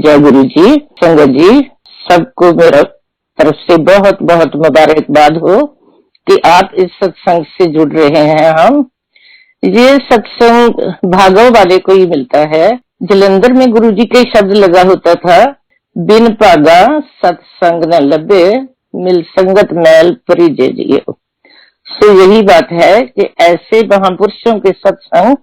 जय गुरु जी। संगत जी, सबको मेरा तरफ से बहुत बहुत मुबारकबाद हो कि आप इस सत्संग से जुड़ रहे हैं। हम ये सत्संग भागव वाले को ही मिलता है। जलंधर में गुरु जी के शब्द लगा होता था, बिन भागा सत्संग न लभे, मिल संगत मैल परिजे जियो। सो यही बात है कि ऐसे महापुरुषों के सत्संग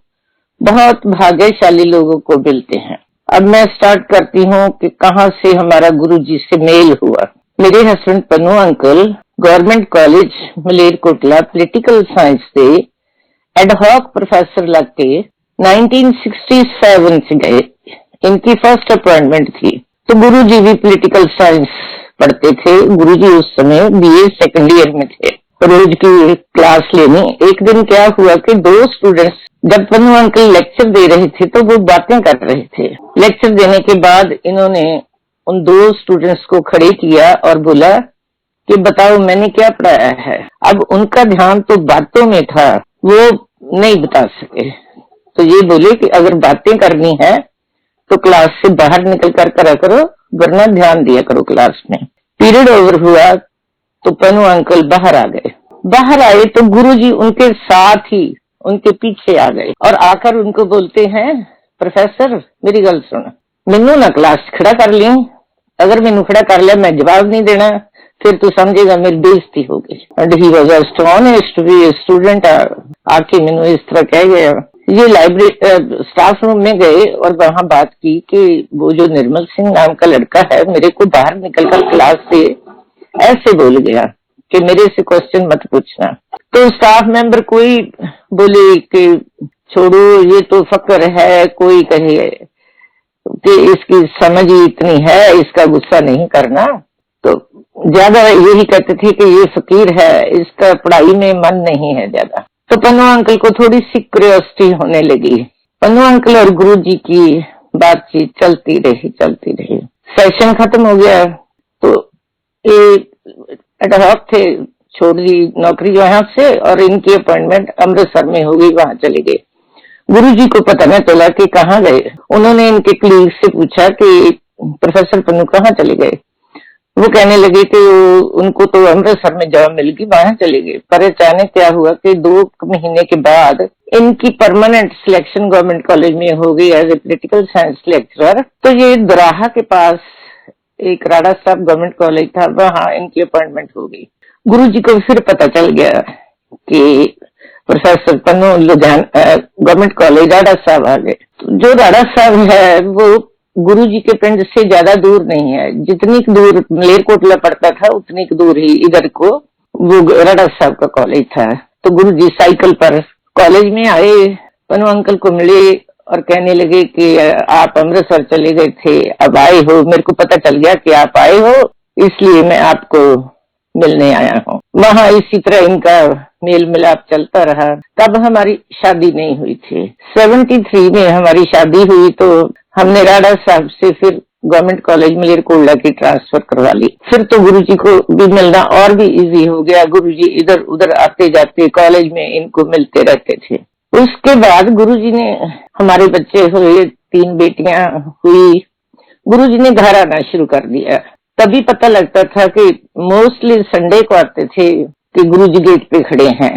बहुत भाग्यशाली लोगों को मिलते हैं। अब मैं स्टार्ट करती हूँ कि कहाँ से हमारा गुरु जी से मेल हुआ। मेरे husband Pannu uncle government college Malerkotla political science से एडहॉक प्रोफेसर लग के 1967 से गए। इनकी फर्स्ट अपॉइंटमेंट थी। तो गुरु जी भी पॉलिटिकल साइंस पढ़ते थे। गुरु जी उस समय बीए सेकेंड ईयर में थे। रोज की क्लास लेनी। एक दिन क्या हुआ कि दो स्टूडेंट्स जब पन्नू अंकल लेक्चर दे रहे थे तो वो बातें कर रहे थे। लेक्चर देने के बाद इन्होंने उन दो स्टूडेंट्स को खड़े किया और बोला कि बताओ मैंने क्या पढ़ाया है। अब उनका ध्यान तो बातों में था, वो नहीं बता सके। तो ये बोले कि अगर बातें करनी है तो क्लास से बाहर निकल कर करा करो, वरना ध्यान दिया करो क्लास में। पीरियड ओवर हुआ तो पन्नू अंकल बाहर आ गए। बाहर आए तो गुरुजी उनके साथ ही उनके पीछे आ गए और आकर उनको बोलते हैं, प्रोफेसर मेरी गल सुन, मैनू ना क्लास खड़ा कर ली। अगर मैनू खड़ा कर लिया मैं जवाब नहीं देना, फिर तू समझेगा मेरी बेइज्जती होगी। And he was astonished to be a student. आके मैनू इस तरह कह गया। ये लाइब्रेरी स्टाफ रूम में गए और वहां बात की कि वो जो निर्मल सिंह नाम का लड़का है मेरे को बाहर निकलकर क्लास से ऐसे बोल गया कि मेरे से क्वेश्चन मत पूछना। तो स्टाफ मेंबर कोई बोले कि छोड़ो ये तो फकर है, कोई कहे कि इसकी समझ ही इतनी है, इसका गुस्सा नहीं करना। तो ज्यादा यही कहते थे कि ये फकीर है, इसका पढ़ाई में मन नहीं है ज्यादा। तो पन्नू अंकल को थोड़ी सी क्यूरियोसिटी होने लगी। पन्नू अंकल और गुरु जी की बातचीत चलती रही। सेशन खत्म हो गया तो एडहॉक थे, छोड़ दी नौकरी वहां से और इनकी अपॉइंटमेंट अमृतसर में हो गई, वहां चले गए। गुरुजी को पता न चला कि कहाँ गए। उन्होंने इनके कलीग से पूछा कि प्रोफेसर पन्नू कहाँ चले गए। वो कहने लगे कि उनको तो अमृतसर में जॉब मिल गई, वहां चले गए। पर अचानक क्या हुआ कि 2 महीने के बाद इनकी परमानेंट सिलेक्शन गवर्नमेंट कॉलेज में हो गई as a political science lecturer. तो ये दोराहा के पास एक राणा साहब गवर्नमेंट कॉलेज था, वहां इनकी अपॉइंटमेंट हो गई। गुरुजी को फिर पता चल गया कि professor Pannu Ludhiana government college Rana साहब आ गए। जो राणा साहब है वो गुरुजी के पिंड से ज्यादा दूर नहीं है। जितनी दूर मलेरकोटला पड़ता था उतनी दूर ही इधर को वो राणा साहब का कॉलेज था। तो गुरुजी साइकिल पर कॉलेज में आए, पन्नू अंकल को मिले और कहने लगे कि आप अमृतसर चले गए थे, अब आए हो, मेरे को पता चल गया कि आप आए हो, इसलिए मैं आपको मिलने आया हूँ। वहां इसी तरह इनका मेल मिलाप चलता रहा। तब हमारी शादी नहीं हुई थी। 73 में हमारी शादी हुई तो हमने राणा साहब से फिर गवर्नमेंट कॉलेज मलेरकोटला की ट्रांसफर करवा ली। फिर तो गुरुजी को भी मिलना और भी इजी हो गया। गुरुजी इधर उधर आते जाते कॉलेज में इनको मिलते रहते थे। उसके बाद गुरुजी ने हमारे बच्चे हुए, 3 बेटियां हुई। गुरुजी ने घर आना शुरू कर दिया। तभी पता लगता था कि मोस्टली संडे को आते थे कि गुरुजी गेट पे खड़े हैं।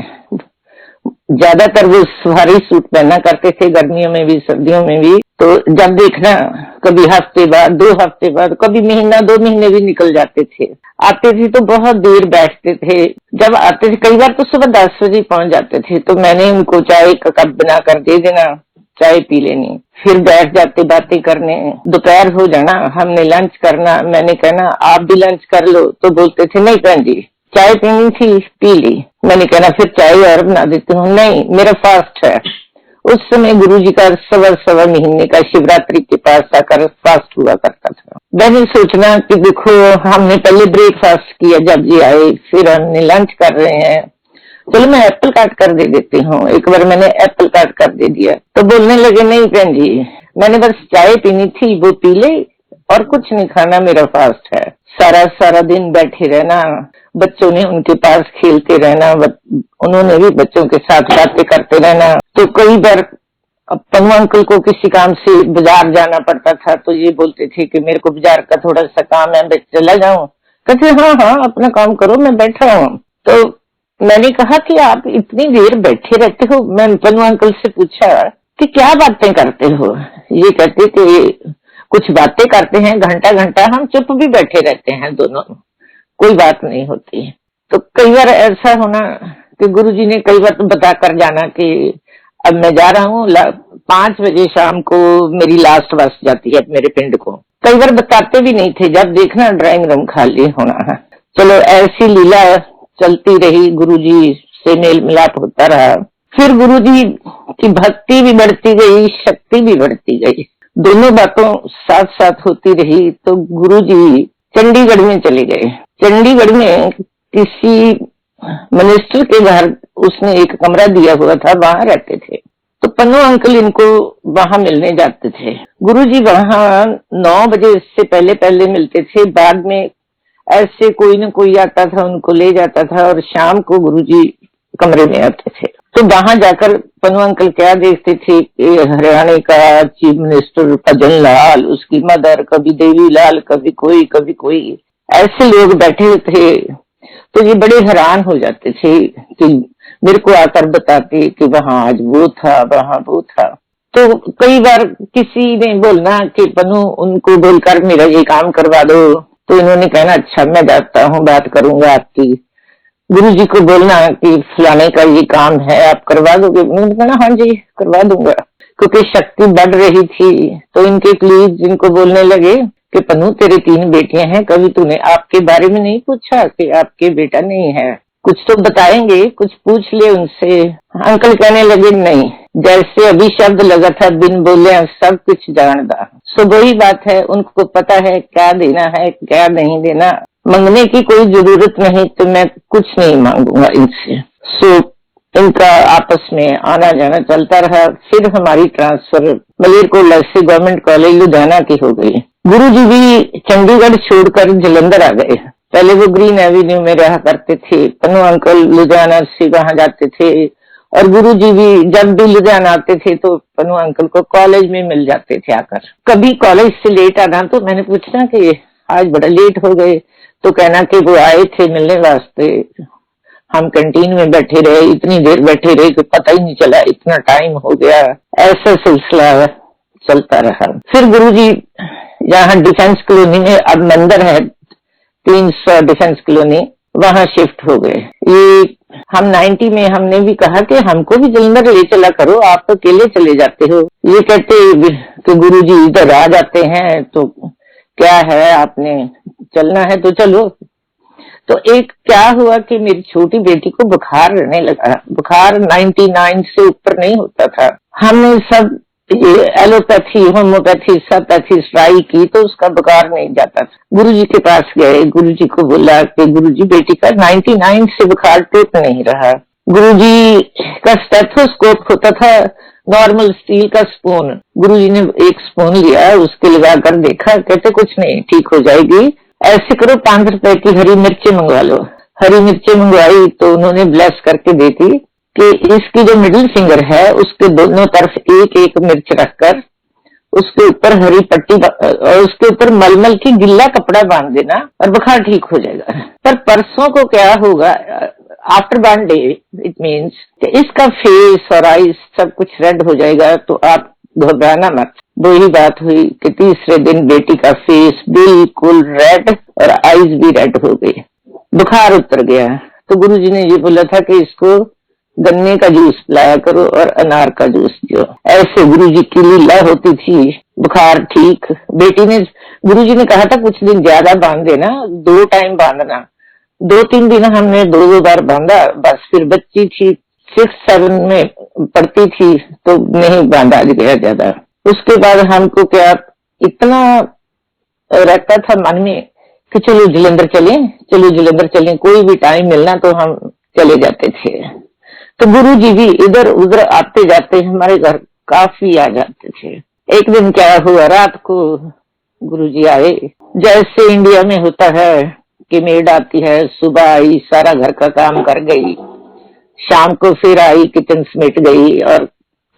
ज्यादातर वो सफारी सूट पहना करते थे, गर्मियों में भी सर्दियों में भी। तो जब देखना कभी हफ्ते बाद, 2 हफ्ते बाद, कभी महीना 2 महीने भी निकल जाते थे। आते थे तो बहुत देर बैठते थे। जब आते थे कई बार तो सुबह 10 बजे पहुंच जाते थे। तो मैंने उनको चाय का कप बना कर दे देना, चाय पी लेनी, फिर बैठ जाते बातें करने। दोपहर हो जाना, हमने लंच करना। मैंने कहना आप भी लंच कर लो, तो बोलते थे नहीं बहन जी चाय पीनी थी, पी ली। मैंने कहना फिर चाय और बना देती हूँ, नहीं मेरा फास्ट है। उस समय गुरुजी का सवा महीने का शिवरात्रि के पास आकर फास्ट हुआ करता था। मैंने सोचना कि देखो हमने पहले ब्रेकफास्ट किया जब जी आए, फिर हमने लंच कर रहे हैं, चलो मैं एप्पल काट कर दे देती हूँ। एक बार मैंने एप्पल काट कर दे दिया तो बोलने लगे नहीं बहन जी मैंने बस चाय पीनी थी, वो पी ले और कुछ नहीं खाना, मेरा फास्ट है। सारा दिन बैठे रहना, बच्चों ने उनके पास खेलते रहना, उन्होंने भी बच्चों के साथ बातें करते रहना। तो कई बार अब पन्नू अंकल को किसी काम से बाजार जाना पड़ता था तो ये बोलते थे कि मेरे को बाजार का थोड़ा सा काम है, मैं चला जाऊं। कहते हाँ हाँ अपना काम करो, मैं बैठा हूँ। तो मैंने कहा कि आप इतनी देर बैठे रहते हो। मैं पन्नू अंकल से पूछा कि क्या बातें करते हो। ये कहते कि कुछ बातें करते हैं, घंटा घंटा हम चुप भी बैठे रहते हैं दोनों, कोई बात नहीं होती। तो कई बार ऐसा होना कि गुरुजी ने कई बार तो बता कर जाना कि अब मैं जा रहा हूँ, 5 बजे शाम को मेरी लास्ट बस जाती है मेरे पिंड को। कई बार बताते भी नहीं थे, जब देखना ड्राइंग रूम खाली होना। चलो ऐसी लीला चलती रही, गुरुजी से मेल मिलाप होता रहा। फिर गुरुजी की भक्ति भी बढ़ती गई, शक्ति भी बढ़ती गई, दोनों बातों साथ साथ होती रही। तो गुरुजी चंडीगढ़ में चले गए। चंडीगढ़ में किसी मिनिस्टर के घर उसने एक कमरा दिया हुआ था, वहां रहते थे। तो पन्नू अंकल इनको वहां मिलने जाते थे। गुरुजी वहां 9 बजे से पहले पहले मिलते थे, बाद में ऐसे कोई न कोई आता था उनको ले जाता था, और शाम को गुरुजी कमरे में आते थे। तो वहां जाकर पन्नू अंकल क्या देखते थे कि हरियाणा का चीफ मिनिस्टर भजन लाल, उसकी मदर, कभी देवी लाल, कभी कोई ऐसे लोग बैठे थे। तो ये बड़े हैरान हो जाते थे कि मेरे को आकर बताते कि वहां आज वो था, वहां वो था। तो कई बार किसी ने बोलना कि पन्नू उनको बोलकर मेरा ये काम करवा दो, तो इन्होंने कहना अच्छा मैं जाता हूँ, बात करूंगा आपकी। गुरुजी को बोलना कि फलाने का ये काम है, आप करवा दोगे? उन्होंने कहना हाँ जी करवा दूंगा। क्योंकि शक्ति बढ़ रही थी तो इनके कलीग जिनको बोलने लगे कि पन्नू तेरे 3 बेटियां हैं, कभी तूने आपके बारे में नहीं पूछा कि आपके बेटा नहीं है? कुछ तो बताएंगे, कुछ पूछ ले उनसे। अंकल कहने लगे नहीं, जैसे अभी शब्द लगा था बिन बोले सब कुछ जानदा। सो वही बात है, उनको पता है क्या देना है क्या नहीं देना। मांगने की कोई जरूरत नहीं, तो मैं कुछ नहीं मांगूंगा इनसे। सो इनका आपस में आना जाना चलता रहा। फिर हमारी ट्रांसफर मलेरकोटला से गवर्नमेंट कॉलेज लुधियाना की हो गई। गुरुजी भी चंडीगढ़ छोड़कर जलंधर आ गए। पहले वो ग्रीन एवेन्यू में रहा करते थे। पन्नू अंकल लुधियाना से वहां जाते थे, और गुरुजी भी जब भी लुधियाना आते थे तो पन्नू अंकल को कॉलेज में मिल जाते थे आकर। कभी कॉलेज से लेट आना तो मैंने पूछना कि आज बड़ा लेट हो गए, तो कहना कि वो आए थे मिलने वास्ते, हम कैंटीन में बैठे रहे, इतनी देर बैठे रहे कि पता ही नहीं चला इतना टाइम हो गया। ऐसा सिलसिला चलता रहा। फिर गुरुजी यहाँ डिफेंस कॉलोनी में, अब मंदिर है 300 डिफेंस कॉलोनी, वहां शिफ्ट हो गए। ये हम 90 में हमने भी कहा कि हमको भी जलंधर ले चला करो, आप तो अकेले चले जाते हो। ये कहते कि गुरुजी इधर आ जाते हैं तो क्या है, आपने चलना है तो चलो। तो एक क्या हुआ कि मेरी छोटी बेटी को बुखार रहने लगा। बुखार 99 से ऊपर नहीं होता था। हमने सब ये एलोपैथी होम्योपैथी सब पैथी ट्राई की तो उसका बुखार नहीं जाता था। गुरुजी के पास गए, गुरुजी को बोला कि गुरुजी बेटी का 99 से बुखार टूट नहीं रहा। गुरुजी का स्टेथोस्कोप होता था, नॉर्मल स्टील का स्पून। गुरुजी ने एक स्पून लिया, उसके लगाकर देखा, कहते कुछ नहीं ठीक हो जाएगी, ऐसे करो 5 रुपए की हरी मिर्ची मंगवा लो। हरी मिर्ची मंगवाई तो उन्होंने ब्लेस करके देखी कि इसकी जो मिडिल फिंगर है उसके दोनों तरफ एक एक मिर्च रखकर उसके ऊपर हरी पट्टी और उसके ऊपर मलमल की गिल्ला कपड़ा बांध देना और बुखार ठीक हो जाएगा। पर परसों को क्या होगा, आफ्टर 1 डे इट मीन्स इसका फेस और आईज सब कुछ रेड हो जाएगा, तो आप घबराना मत। वही बात हुई कि तीसरे दिन बेटी का फेस बिल्कुल रेड और आईज भी रेड हो गई, बुखार उतर गया। तो गुरुजी ने ये बोला था कि इसको गन्ने का जूस पिलाया करो और अनार का जूस जो। ऐसे गुरुजी की लीला होती थी, बुखार ठीक। बेटी ने, गुरुजी ने कहा था कुछ दिन ज्यादा बांध देना, 2 टाइम बांधना। 2-3 दिन हमने 2 बार बांधा, बस। फिर बच्ची थी 6-7 में पढ़ती थी तो नहीं बांधा गया ज्यादा। उसके बाद हमको क्या इतना रहता था मन में कि चलो जलंधर चलें, चलो जलंधर चलें, कोई भी टाइम मिलना तो हम चले जाते थे। तो गुरुजी भी इधर उधर आते जाते हमारे घर काफी आ जाते थे। एक दिन क्या हुआ, रात को गुरुजी आए, जैसे इंडिया में होता है कि मेड आती है, सुबह आई सारा घर का काम कर गई, शाम को फिर आई किचन समेट गई और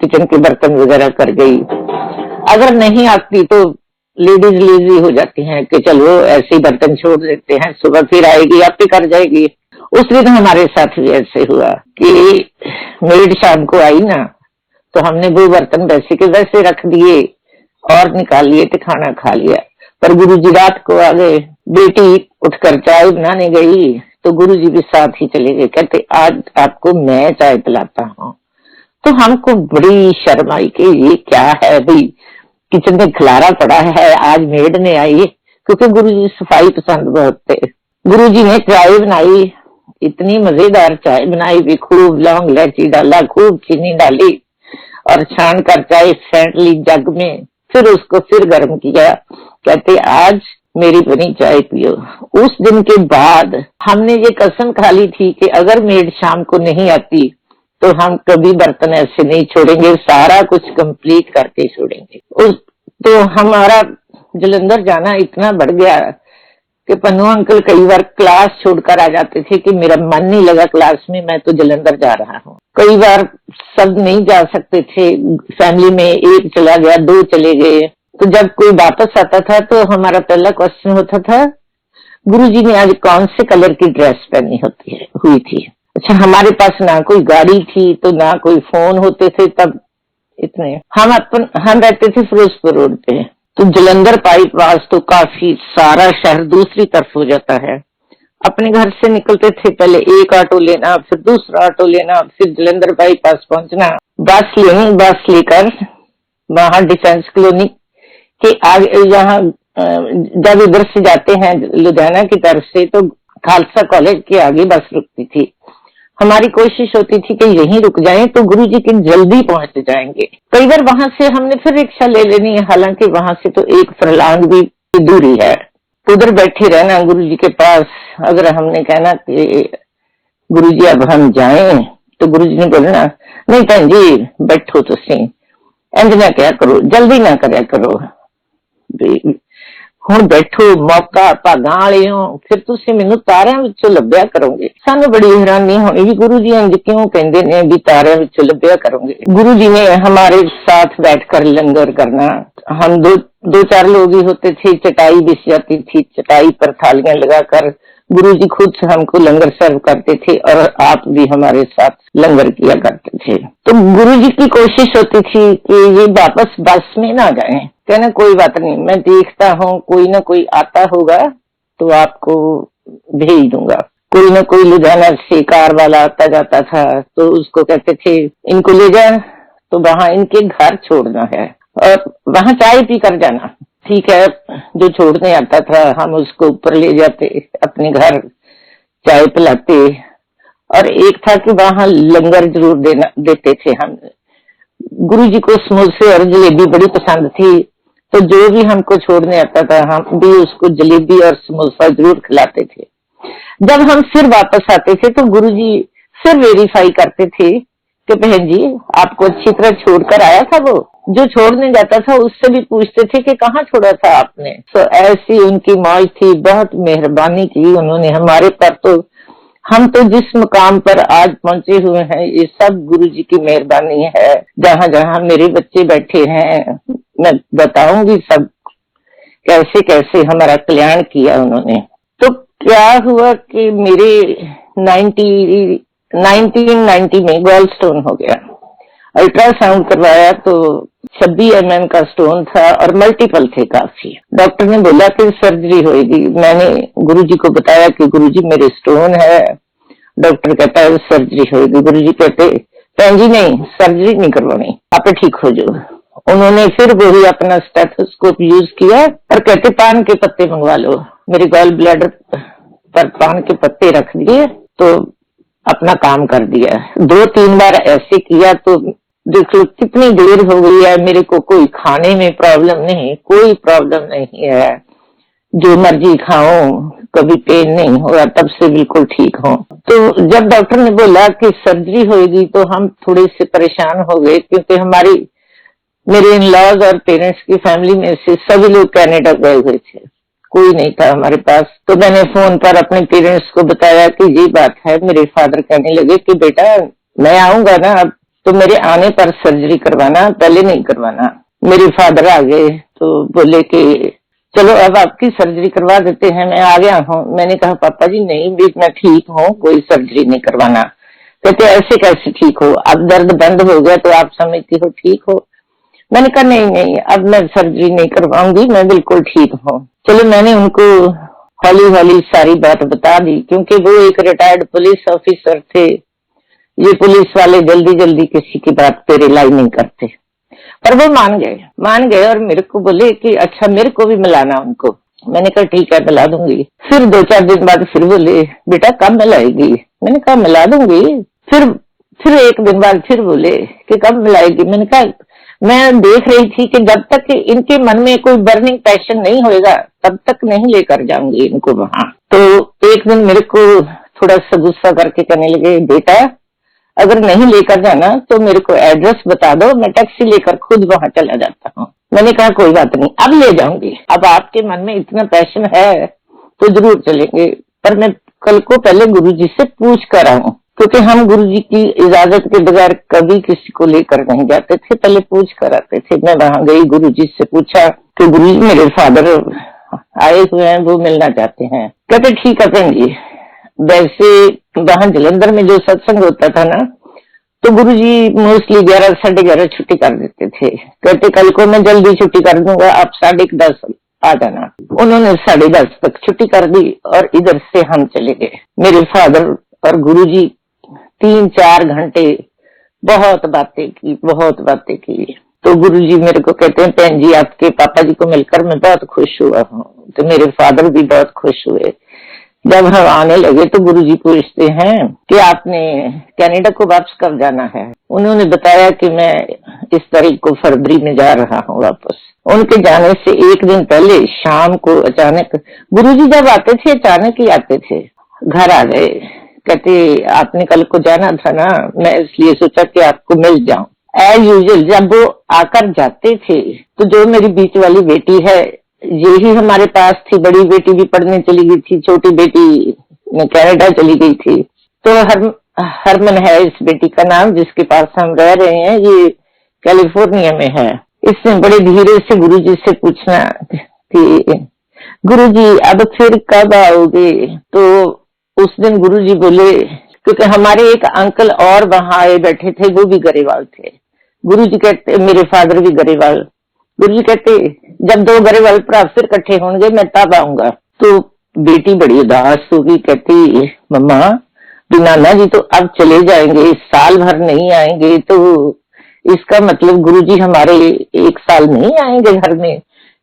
किचन के बर्तन वगैरह कर गई। अगर नहीं आती तो लेडीज लेजी हो जाती हैं कि चलो ऐसे ही बर्तन छोड़ देते हैं, सुबह फिर आएगी आप ही कर जाएगी। उस दिन हमारे साथ भी ऐसे हुआ कि मेड शाम को आई ना, तो हमने वो बर्तन वैसे के वैसे रख दिए और निकाल लिए तो खाना खा लिया। पर गुरुजी रात को आ गए, बेटी उठकर चाय बनाने गई तो गुरुजी भी साथ ही चले गए। कहते आज आपको मैं चाय पिलाता हूँ। तो हमको बड़ी शर्म आई कि ये क्या है भाई, किचन में खलारा पड़ा है, आज मेड ने आई, क्योंकि गुरुजी सफाई पसंद बहुत थे। गुरुजी ने चाय बनाई, इतनी मजेदार चाय बनाई भी, खूब लौंग इलायची डाला, खूब चीनी डाली और छान कर चाय फेंट ली जग में, फिर उसको फिर गर्म किया। कहते आज मेरी बनी चाय पियो। उस दिन के बाद हमने ये कसम खा ली थी कि अगर मेड शाम को नहीं आती तो हम कभी बर्तन ऐसे नहीं छोड़ेंगे, सारा कुछ कंप्लीट करके छोड़ेंगे। तो हमारा जलंधर जाना इतना बढ़ गया कि पन्नू अंकल कई बार क्लास छोड़कर आ जाते थे कि मेरा मन नहीं लगा क्लास में, मैं तो जलंधर जा रहा हूँ। कई बार सब नहीं जा सकते थे, फैमिली में एक चला गया, दो चले गए। तो जब कोई वापस आता था तो हमारा पहला क्वेश्चन होता था, गुरुजी ने आज कौन से कलर की ड्रेस पहनी हुई थी। अच्छा, हमारे पास ना कोई गाड़ी थी तो ना कोई फोन होते थे तब, इतने हम रहते थे फिरोजपुर रोड पे। तो जलंधर बाईपास तो काफी सारा शहर दूसरी तरफ हो जाता है। अपने घर से निकलते थे, पहले एक ऑटो लेना, फिर दूसरा ऑटो लेना, फिर जलंधर बाईपास पहुंचना, बस लेनी, बस लेकर वहां डिफेंस कॉलोनी के आगे, यहाँ जब इधर से जाते हैं लुधियाना की तरफ से तो खालसा कॉलेज के आगे बस रुकती थी। हमारी कोशिश होती थी कि यहीं रुक जाएं तो गुरुजी के जल्दी पहुंच जाएंगे। कई बार वहां से हमने फिर रिक्शा ले लेनी है, हालांकि वहां से तो एक फरलांग भी दूरी है। उधर बैठे रहना गुरुजी के पास। अगर हमने कहना कि गुरुजी अब हम जाएं तो गुरुजी ने बोलना, नहीं भैन जी बैठो, तुसी इंज ना क्या करो, जल्दी ना करया करो, ਹੁਣ बैठो, मौका भागां वाले हो, फिर तुसी मैनू तारियां विचों लभ्या करोगे। सानू बड़ी हैरानी होनी भी गुरु जी इंज क्यों कहंदे ने भी तारियां विचों लभ्या करोगे। गुरु जी ने हमारे साथ बैठकर लंगर करना। हम दो चार लोग ही होते थे, चटाई बिछ जाती थी, चटाई पर थालियां लगाकर गुरु जी खुद हमको लंगर सर्व करते थे और आप भी हमारे साथ लंगर किया करते थे। तो गुरु जी की कोशिश होती थी कि ये वापस बस में ना जाए। कहना कोई बात नहीं, मैं देखता हूँ, कोई ना कोई आता होगा तो आपको भेज दूंगा। कोई ना कोई लुधियाना से कार वाला आता जाता था तो उसको कहते थे इनको ले जा, तो वहां इनके घर छोड़ना है और वहां चाय पी कर जाना। ठीक है, जो छोड़ने आता था हम उसको ऊपर ले जाते, अपने घर चाय पिलाते। और एक था कि वहां लंगर जरूर देते थे हम। गुरु जी को समोसे और जलेबी बड़ी पसंद थी, तो जो भी हमको छोड़ने आता था हम भी उसको जलेबी और समोसा जरूर खिलाते थे। जब हम फिर वापस आते थे तो गुरुजी फिर वेरीफाई करते थे कि बहन जी आपको अच्छी तरह छोड़कर आया था। वो जो छोड़ने जाता था उससे भी पूछते थे कि कहाँ छोड़ा था आपने। तो ऐसी उनकी मौज थी, बहुत मेहरबानी की उन्होंने हमारे पर। तो हम तो जिस मुकाम पर आज पहुंचे हुए हैं ये सब गुरुजी की मेहरबानी है। जहाँ जहाँ मेरे बच्चे बैठे हैं मैं बताऊंगी सब कैसे कैसे हमारा कल्याण किया उन्होंने। तो क्या हुआ कि मेरे 1990 में गॉल स्टोन हो गया। अल्ट्रासाउंड करवाया तो 26 mm का स्टोन था और मल्टीपल थे काफी। डॉक्टर ने बोला कि सर्जरी होगी। मैंने गुरुजी को बताया कि गुरुजी मेरे स्टोन है। डॉक्टर कहता है सर्जरी होगी। गुरुजी कहते बहन जी नहीं, सर्जरी नहीं करवानी, आप ठीक हो जाओ। उन्होंने फिर वही अपना स्टेथोस्कोप यूज किया और कहते पान के पत्ते मंगवा लो। मेरे गॉल ब्लैडर पर पान के पत्ते रख दिए तो अपना काम कर दिया। 2-3 बार ऐसे किया तो देख लो कितनी देर हो गई है। मेरे को कोई खाने में प्रॉब्लम नहीं, कोई प्रॉब्लम नहीं है, जो मर्जी खाओ, कभी पेन नहीं हुआ, तब से बिल्कुल ठीक हूँ। तो जब डॉक्टर ने बोला कि सर्जरी होगी तो हम थोड़े से परेशान हो गए, क्योंकि मेरे इन-लॉज और पेरेंट्स की फैमिली में से सभी लोग कनाडा गए हुए थे, कोई नहीं था हमारे पास। तो मैंने फोन पर अपने पेरेंट्स को बताया कि ये बात है। मेरे फादर कहने लगे कि बेटा मैं आऊंगा ना, अब तो मेरे आने पर सर्जरी करवाना, पहले नहीं करवाना। मेरे फादर आ गए तो बोले कि चलो अब आपकी सर्जरी करवा देते हैं, मैं आ गया हूँ। मैंने कहा पापा जी नहीं, भी मैं ठीक हूँ, कोई सर्जरी नहीं करवाना। कहते ऐसे कैसे ठीक हो, अब दर्द बंद हो गया तो आप समझती हो ठीक हो। मैंने कहा नहीं नहीं, अब मैं सर्जरी नहीं करवाऊंगी, मैं बिल्कुल ठीक हूँ। चलो मैंने उनको हौली हौली सारी बात बता दी, क्योंकि वो एक रिटायर्ड पुलिस ऑफिसर थे। ये पुलिस वाले जल्दी जल्दी किसी की बात पे रिलाई नहीं करते। पर वो मान गए और मेरे को बोले कि अच्छा मेरे को भी मिलाना उनको। मैंने कहा ठीक है मिला दूंगी। फिर 2-4 दिन बाद फिर बोले बेटा कब मिलाएगी। मैंने कहा मिला दूंगी। फिर 1 दिन बाद फिर बोले कि कब मिलाएगी। मैंने कहा मैं देख रही थी कि जब तक इनके मन में कोई बर्निंग पैशन नहीं होएगा तब तक नहीं लेकर जाऊंगी इनको वहां। तो एक दिन मेरे को थोड़ा सा गुस्सा करके कहने लगे बेटा अगर नहीं लेकर जाना तो मेरे को एड्रेस बता दो, मैं टैक्सी लेकर खुद वहां चला जाता हूँ। मैंने कहा कोई बात नहीं, अब ले जाऊंगी, अब आपके मन में इतना पैशन है तो जरूर चलेंगे, पर मैं कल को पहले गुरुजी से पूछ कर आऊं, क्योंकि हम गुरुजी की इजाजत के बगैर कभी किसी को लेकर नहीं जाते थे, पहले पूछ कर आते थे। मैं वहां गई, गुरुजी से पूछा कि गुरुजी मेरे फादर आए हुए हैं, वो मिलना चाहते हैं। कहते ठीक है बहन जी। वैसे वहां जलंधर में जो सत्संग होता था ना, तो गुरुजी मोस्टली 11, 11:30 छुट्टी कर देते थे। कहते कल को मैं जल्दी छुट्टी कर दूंगा, आप 10:30 आ जाना। उन्होंने 10:30 तक छुट्टी कर दी और इधर से हम चले गए। मेरे फादर और गुरुजी 3-4 घंटे बहुत बातें की। तो गुरुजी मेरे को कहते हैं बहन जी आपके पापा जी को मिलकर मैं बहुत खुश हुआ हूँ। तो मेरे फादर भी बहुत खुश हुए। जब हम आने लगे तो गुरुजी पूछते हैं कि आपने कनाडा को वापस कब जाना है। उन्होंने बताया कि मैं इस तारीख को फरवरी में जा रहा हूँ वापस। उनके जाने से 1 दिन पहले शाम को अचानक, गुरुजी जब आते थे अचानक ही आते थे, घर आ गए। कहते आपने कल को जाना था ना, मैं इसलिए सोचा कि आपको मिल जाऊं। एज यूजुअल जब वो आकर जाते थे तो जो मेरी बीच वाली बेटी है यही हमारे पास थी, बड़ी बेटी भी पढ़ने चली गई थी, छोटी बेटी कनाडा चली गई थी। तो हरमन है इस बेटी का नाम, जिसके पास हम रह रहे हैं, ये कैलिफोर्निया में है। इसने बड़े धीरे से गुरुजी से पूछना कि गुरुजी अब फिर कब आओगे। तो उस दिन गुरुजी बोले, क्योंकि हमारे एक अंकल और वहां आए बैठे थे, वो भी गरेवाल थे। गुरुजी कहते मेरे फादर भी गरेवाल। गुरुजी कहते जब 2 गरेवाल भरा फिर इकट्ठे होंगे मैं तब आऊंगा। तो बेटी बड़ी उदास होगी, कहती मम्मा नाना जी तो अब चले जाएंगे, साल भर नहीं आएंगे, तो इसका मतलब गुरुजी हमारे 1 साल नहीं आएंगे घर में।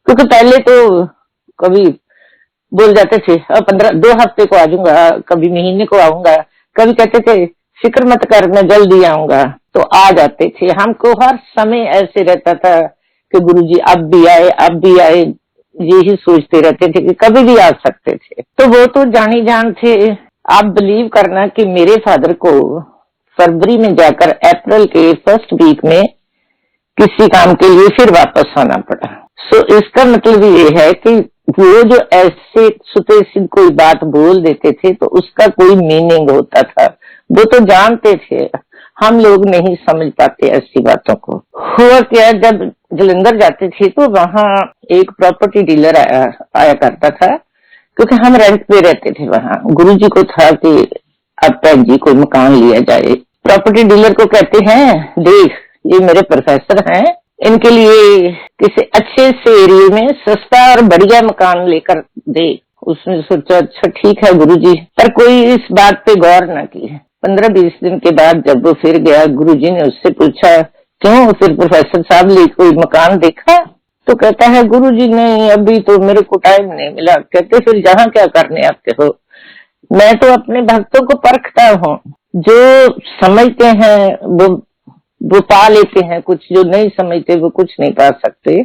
क्योंकि पहले तो कभी बोल जाते थे 2 हफ्ते को आ जाऊंगा, कभी महीने को आऊंगा, कभी कहते थे फिक्र मत कर मैं जल्दी आऊंगा, तो आ जाते थे। हमको हर समय ऐसे रहता था कि गुरुजी अब भी आए, यही सोचते रहते थे कि कभी भी आ सकते थे। तो वो तो जानी जान थे। आप बिलीव करना कि मेरे फादर को फरवरी में जाकर अप्रैल के फर्स्ट वीक में किसी काम के लिए फिर वापस आना पड़ा। सो इसका मतलब ये है कि वो जो ऐसे सुते सिद्ध कोई बात बोल देते थे तो उसका कोई मीनिंग होता था, वो तो जानते थे, हम लोग नहीं समझ पाते ऐसी बातों को। हुआ क्या, जब जलंधर जाते थे तो वहां एक प्रॉपर्टी डीलर आया करता था, क्योंकि हम रेंट पे रहते थे वहां। गुरुजी को था कि अब बहन जी कोई मकान लिया जाए। प्रॉपर्टी डीलर को कहते हैं देख ये मेरे प्रोफेसर हैं, इनके लिए किसी अच्छे से एरिया में सस्ता और बढ़िया मकान लेकर दे। उसने सोचा अच्छा ठीक है गुरुजी, पर कोई इस बात पे गौर न की। 15-20 दिन के बाद जब वो फिर गया, गुरुजी ने उससे पूछा क्यों फिर प्रोफेसर साहब ने कोई मकान देखा। तो कहता है गुरुजी नहीं अभी तो मेरे को टाइम नहीं मिला। कहते फिर जहाँ क्या करने आते हो। मैं तो अपने भक्तों को परखता हूँ, जो समझते हैं वो पा लेते हैं, कुछ जो नहीं समझते वो कुछ नहीं पा सकते।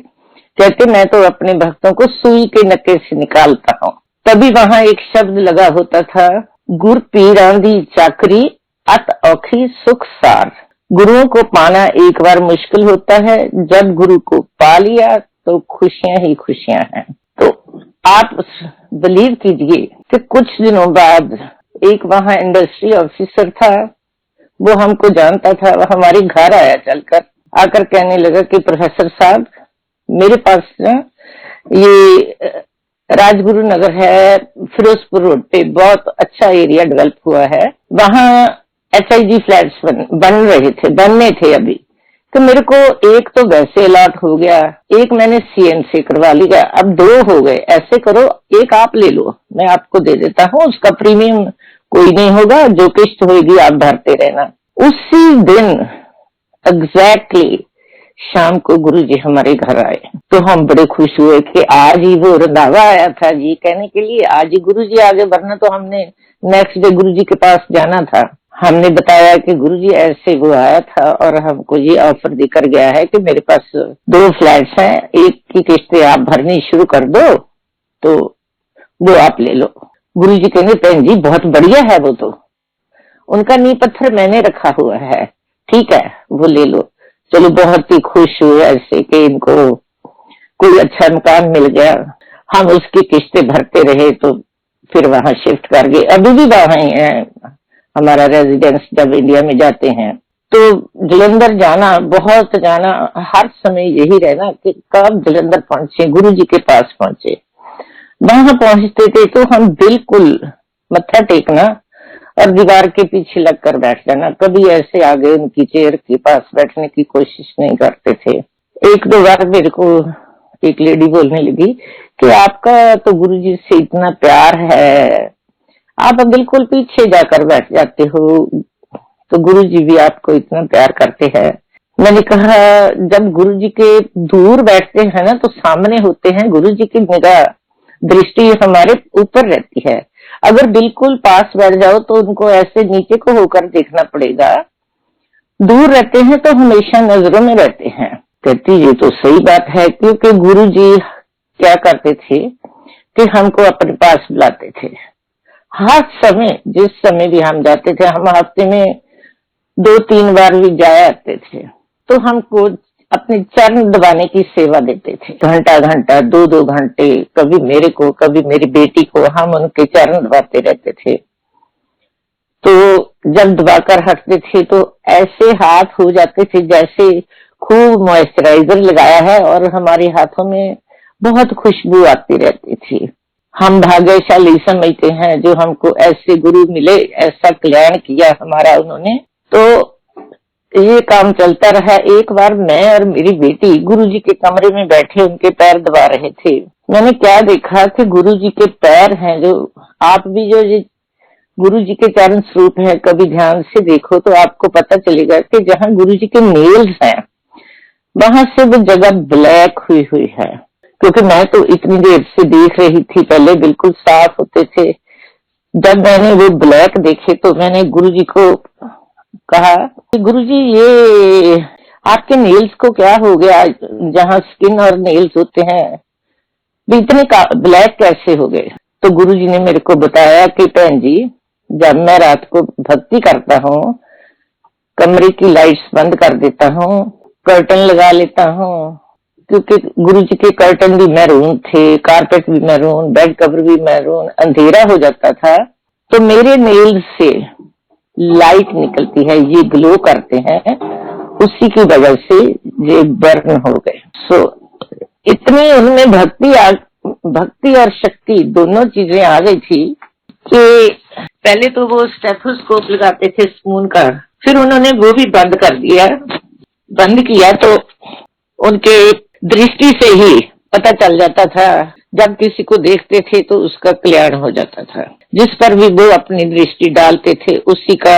कहते मैं तो अपने भक्तों को सुई के नक्के से निकालता हूँ। तभी वहां एक शब्द लगा होता था, गुर पीरांदी चाकरी अत औखी सुख सार। गुरुओं को पाना एक बार मुश्किल होता है, जब गुरु को पा लिया तो खुशियां ही खुशियां हैं। तो आप बिलीव कीजिए कि कुछ दिनों बाद एक वहां इंडस्ट्री ऑफिसर था, वो हमको जानता था, वो हमारे घर आया चलकर, आकर कहने लगा कि प्रोफेसर साहब मेरे पास ना ये राजगुरु नगर है, फिरोजपुर रोड पे बहुत अच्छा एरिया डेवलप हुआ है, वहाँ HIG फ्लैट्स बनने थे अभी। तो मेरे को एक तो वैसे अलॉट हो गया, एक मैंने CM से करवा लिया, अब 2 हो गए। ऐसे करो एक आप ले लो, मैं आपको दे देता हूँ, उसका प्रीमियम कोई नहीं होगा, जो किस्त होगी आप भरते रहना। उसी दिन एग्जैक्टली शाम को गुरुजी हमारे घर आए, तो हम बड़े खुश हुए कि आज ही वो रंधावा आया था जी कहने के लिए, आज ही गुरुजी आ गए, वरना तो हमने नेक्स्ट डे गुरुजी के पास जाना था। हमने बताया कि गुरुजी ऐसे वो आया था और हमको ये ऑफर देकर गया है कि मेरे पास 2 फ्लैट्स हैं, एक की किस्तें आप भरनी शुरू कर दो, तो वो आप ले लो। गुरुजी कहने बहन जी बहुत बढ़िया है, वो तो उनका नींव पत्थर मैंने रखा हुआ है, ठीक है वो ले लो। चलो बहुत ही खुश हुए ऐसे कि इनको कोई अच्छा मकान मिल गया। हम उसकी किस्तें भरते रहे, तो फिर वहां शिफ्ट कर गए, अभी भी वहां ही है हमारा रेजिडेंस। जब इंडिया में जाते हैं तो जलंधर जाना, बहुत जाना, हर समय यही रहना कि कब जलंधर पहुंचे, गुरुजी के पास पहुंचे। वहां पहुंचते थे तो हम बिल्कुल मत्था टेकना और दीवार के पीछे लगकर बैठ जाना, कभी ऐसे आगे उनकी चेयर के पास बैठने की कोशिश नहीं करते थे। 1-2 बार मेरे को एक लेडी बोलने लगी कि आपका तो गुरुजी से इतना प्यार है, आप बिल्कुल पीछे जाकर बैठ जाते हो, तो गुरुजी भी आपको इतना प्यार करते हैं। मैंने कहा जब गुरुजी के दूर बैठते हैं ना तो सामने होते हैं, गुरुजी की निगाह दृष्टि हमारे ऊपर रहती है। अगर बिल्कुल पास बैठ जाओ तो उनको ऐसे नीचे को होकर देखना पड़ेगा, दूर रहते हैं तो हमेशा नजरों में रहते हैं। कहती ये तो सही बात है, क्योंकि गुरुजी क्या करते थे कि हमको अपने पास बुलाते थे हर समय। जिस समय भी हम जाते थे, हम हफ्ते में 2-3 बार भी जाया आते थे, तो हमको अपने चरण दबाने की सेवा देते थे, घंटा 2-2 घंटे, कभी मेरे को कभी मेरी बेटी को, हम उनके चरण दबाते रहते थे। तो जब दबाकर हटते थे तो ऐसे हाथ हो जाते थे जैसे खूब मॉइस्चराइजर लगाया है, और हमारे हाथों में बहुत खुशबू आती रहती थी। हम भाग्यशाली समझते हैं जो हमको ऐसे गुरु मिले, ऐसा कल्याण किया हमारा उन्होंने। तो ये काम चलता रहा। एक बार मैं और मेरी बेटी गुरुजी के कमरे में बैठे उनके पैर दबा रहे थे। मैंने क्या देखा कि गुरुजी के पैर हैं, जो आप भी जो गुरुजी के चरण स्वरूप है, कभी ध्यान से देखो तो आपको पता चलेगा कि जहाँ गुरुजी के नेल्स हैं वहां से वो जगह ब्लैक हुई है। क्योंकि मैं तो इतनी देर से देख रही थी, पहले बिल्कुल साफ होते थे। जब मैंने वो ब्लैक देखे तो मैंने गुरुजी को कहा कि गुरुजी ये आपके नेल्स को क्या हो गया, जहाँ स्किन और नेल्स होते हैं इतने ब्लैक कैसे हो गए। तो गुरुजी ने मेरे को बताया कि बहन जी जब मैं रात को भक्ति करता हूँ, कमरे की लाइट्स बंद कर देता हूँ, कर्टन लगा लेता हूँ, क्योंकि गुरुजी के कर्टन भी मैरून थे, कारपेट भी मैरून, बेड कवर भी मैरून, अंधेरा हो जाता था, तो मेरे नेल्स से लाइट निकलती है, ये ग्लो करते हैं, उसी की वजह से ये बर्न हो गए। सो इतनी उनमें भक्ति और शक्ति दोनों चीजें आ गई थी कि पहले तो वो स्टेथोस्कोप लगाते थे स्पून का, फिर उन्होंने वो भी बंद कर दिया। बंद किया तो उनके दृष्टि से ही पता चल जाता था, जब किसी को देखते थे तो उसका कल्याण हो जाता था, जिस पर भी वो अपनी दृष्टि डालते थे उसी का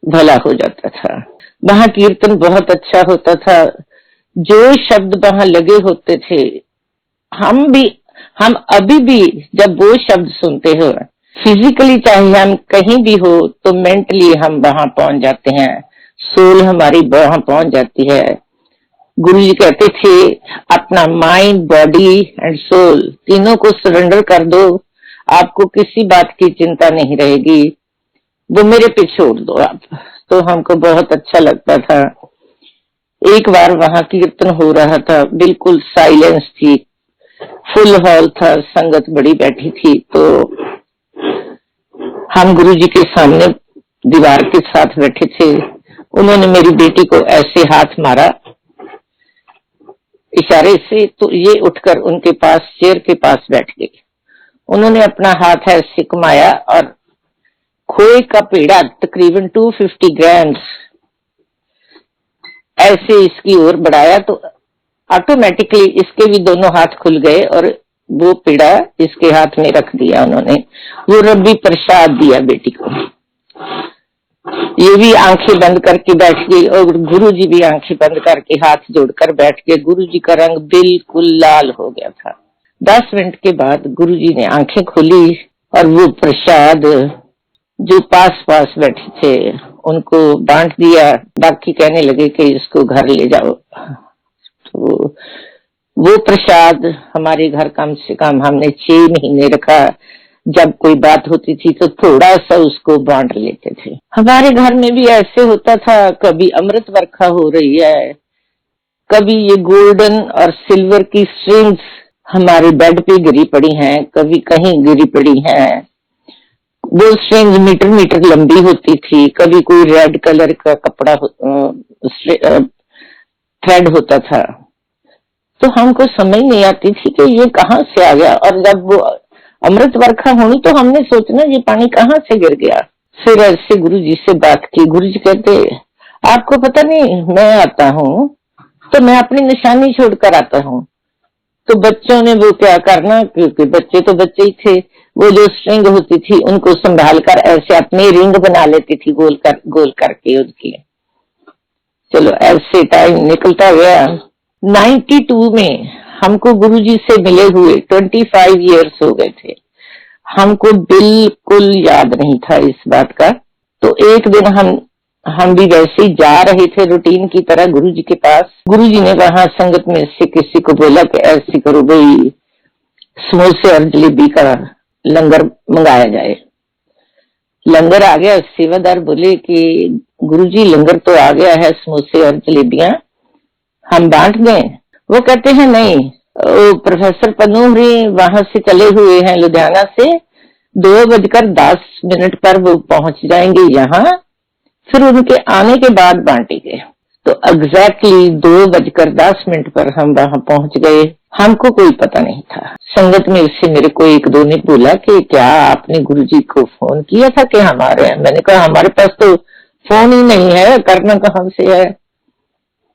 भला हो जाता था। वहां कीर्तन बहुत अच्छा होता था, जो शब्द वहां लगे होते थे, हम अभी भी जब वो शब्द सुनते हो, फिजिकली चाहे हम कहीं भी हो तो मेंटली हम वहां पहुंच जाते हैं, सोल हमारी वहां पहुंच जाती है। गुरुजी कहते थे अपना माइंड, बॉडी एंड सोल तीनों को सरेंडर कर दो, आपको किसी बात की चिंता नहीं रहेगी, वो मेरे पे छोड़ दो आप। तो हमको बहुत अच्छा लगता था। एक बार वहां कीर्तन हो रहा था, बिल्कुल साइलेंस थी, फुल हॉल था, संगत बड़ी बैठी थी, तो हम गुरुजी के सामने दीवार के साथ बैठे थे। उन्होंने मेरी बेटी को ऐसे हाथ मारा इशारे से, तो ये उठकर उनके पास चेयर के पास बैठ गई। उन्होंने अपना हाथ ऐसे घुमाया और खोए का पेड़ा तकरीबन 250 ग्राम ऐसे इसकी ओर बढ़ाया, तो ऑटोमेटिकली इसके भी दोनों हाथ खुल गए और वो पेड़ा इसके हाथ में रख दिया उन्होंने। वो रब्बी प्रसाद दिया बेटी को। ये भी आंखें बंद करके बैठ गई और गुरुजी भी आंखें बंद करके हाथ जोड़कर बैठ गए। गुरुजी का रंग बिल्कुल लाल हो गया था। 10 मिनट के बाद गुरुजी ने आंखें खोली और वो प्रसाद जो पास पास बैठे थे उनको बांट दिया। बाकी कहने लगे कि इसको घर ले जाओ। तो वो प्रसाद हमारे घर कम से कम हमने 6 महीने रखा। जब कोई बात होती थी तो थोड़ा सा उसको बांट लेते थे। हमारे घर में भी ऐसे होता था, कभी अमृत वर्षा हो रही है, कभी ये गोल्डन और सिल्वर की स्ट्रिंग्स हमारे बेड पे गिरी पड़ी हैं, कभी कहीं गिरी पड़ी हैं। वो स्ट्रिंग्स मीटर मीटर लंबी होती थी। कभी कोई रेड कलर का कपड़ा थ्रेड होता था, तो हमको समझ नहीं आती थी कि ये कहाँ से आ गया। और जब वो अमृत वर्षा होनी तो हमने सोचना ये पानी कहाँ से गिर गया। फिर ऐसे गुरुजी से बात की। गुरुजी कहते आपको पता नहीं, मैं आता हूँ तो मैं अपनी निशानी छोड़कर आता हूँ। तो बच्चों ने वो क्या करना, क्योंकि बच्चे तो बच्चे ही थे, वो जो स्ट्रिंग होती थी उनको संभाल कर ऐसे अपनी रिंग बना लेती थी गोल करके उसकी। चलो ऐसे टाइम निकलता गया। 92 में हमको गुरुजी से मिले हुए 25 इयर्स हो गए थे। हमको बिल्कुल याद नहीं था इस बात का। तो एक दिन हम भी वैसे ही जा रहे थे रूटीन की तरह गुरुजी के पास। गुरुजी ने वहां संगत में से किसी को बोला कि ऐसे करो भाई, समोसे और जलेबी का लंगर मंगाया जाए। लंगर आ गया। सेवादार बोले कि गुरुजी लंगर तो आ गया है, समोसे और जलेबियां हम बांट दें। वो कहते हैं नहीं, प्रोफेसर पन्नूरी वहां से चले हुए हैं लुधियाना से, 2:10 पर वो पहुंच जाएंगे यहाँ, फिर उनके आने के बाद बांटेंगे। तो एग्जैक्टली 2:10 पर हम वहां पहुंच गए। हमको कोई पता नहीं था। संगत में से मेरे को एक दो ने बोला कि क्या आपने गुरुजी को फोन किया था कि हमारे? मैंने कहा हमारे पास तो फोन ही नहीं है, करना कहां से है।